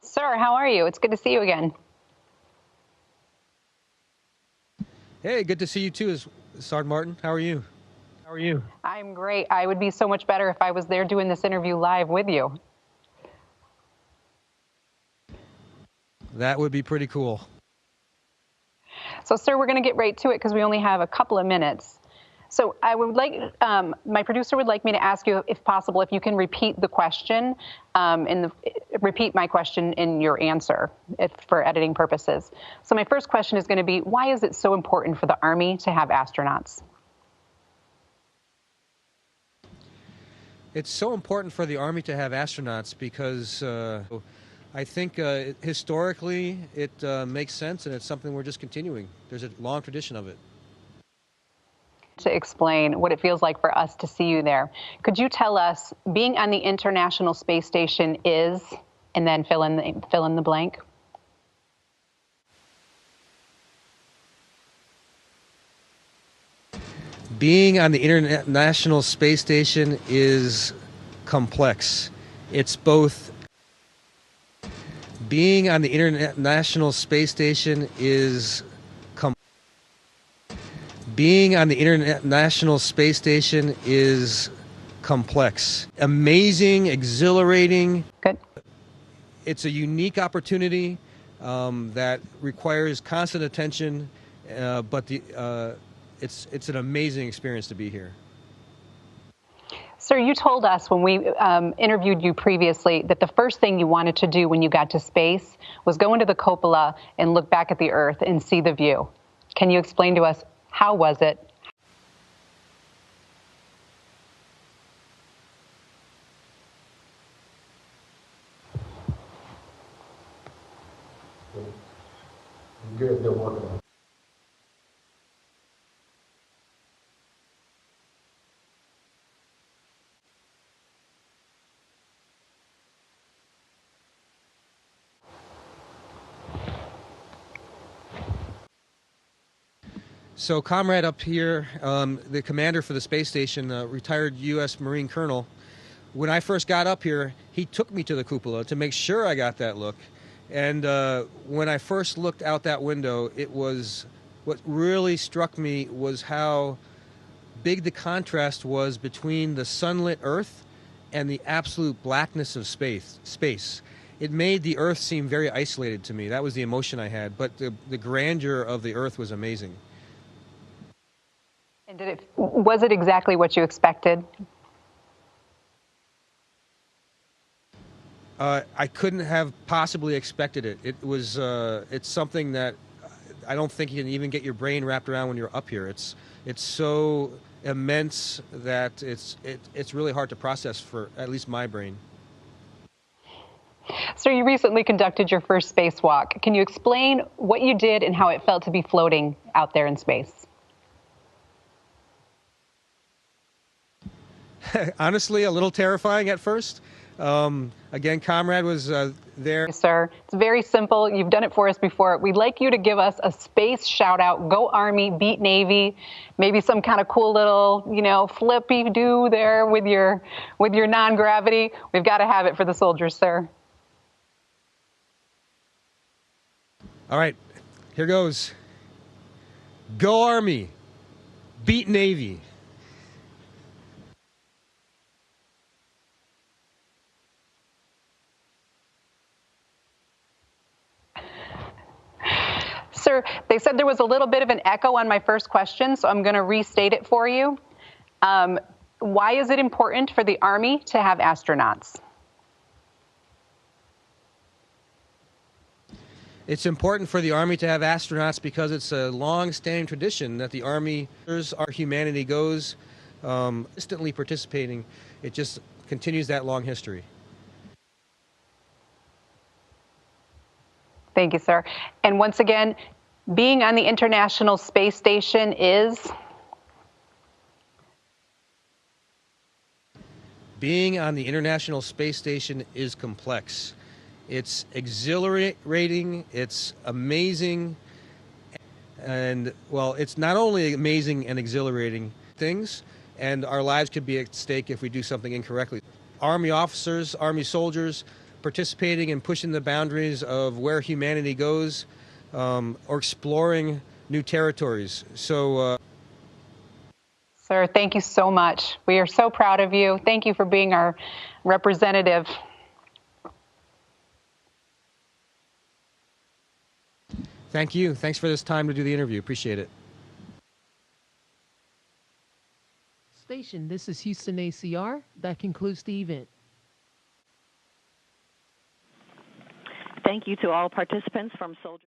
Sir, how are you? It's good to see you again. Hey, good to see you too, Sergeant Martin. How are you? I'm great. I would be so much better if I was there doing this interview live with you. That would be pretty cool. So, sir, we're going to get right to it because we only have a couple of minutes. So I would like, my producer would like me to ask you, if possible, if you can repeat the question, repeat my question in your answer for editing purposes. So my first question is going to be, why is it so important for the Army to have astronauts? It's so important for the Army to have astronauts because I think historically it makes sense, and it's something we're just continuing. There's a long tradition of it. To explain what it feels like for us to see you there, could you tell us, being on the International Space Station is, and then fill in the blank? Being on the International Space Station is complex. It's both. Being on the International Space Station is Being on the International Space Station is complex. Amazing, exhilarating. Good. It's a unique opportunity that requires constant attention, but it's an amazing experience to be here. Sir, you told us when we interviewed you previously that the first thing you wanted to do when you got to space was go into the cupola and look back at the Earth and see the view. Can you explain to us, how was it? Good, they're working on it. So, comrade up here, the commander for the space station, retired U.S. Marine Colonel. When I first got up here, he took me to the cupola to make sure I got that look. And when I first looked out that window, what really struck me was how big the contrast was between the sunlit Earth and the absolute blackness of space. It made the Earth seem very isolated to me. That was the emotion I had. But the grandeur of the Earth was amazing. And was it exactly what you expected? I couldn't have possibly expected it. It's something that I don't think you can even get your brain wrapped around when you're up here. It's so immense that it's really hard to process for at least my brain. So you recently conducted your first spacewalk. Can you explain what you did and how it felt to be floating out there in space? Honestly, a little terrifying at first. Again, comrade was there. Yes, sir. It's very simple. You've done it for us before. We'd like you to give us a space shout out. Go Army, beat Navy. Maybe some kind of cool little, flippy do there with your non-gravity. We've got to have it for the soldiers, sir. All right, here goes. Go Army, beat Navy. Sir, they said there was a little bit of an echo on my first question, so I'm going to restate it for you. Why is it important for the Army to have astronauts? It's important for the Army to have astronauts because it's a long-standing tradition that the Army, our humanity goes, consistently participating. It just continues that long history. Thank you, sir. And once again, being on the International Space Station is? Being on the International Space Station is complex. It's exhilarating, it's amazing, and, well, it's not only amazing and exhilarating things, and our lives could be at stake if we do something incorrectly. Army officers, Army soldiers, participating and pushing the boundaries of where humanity goes, or exploring new territories. So, Sir, thank you so much. We are so proud of you. Thank you for being our representative. thank you. Thanks for this time to do the interview. Appreciate it. Station, this is Houston ACR. That concludes the event. Thank you to all participants from Soldier.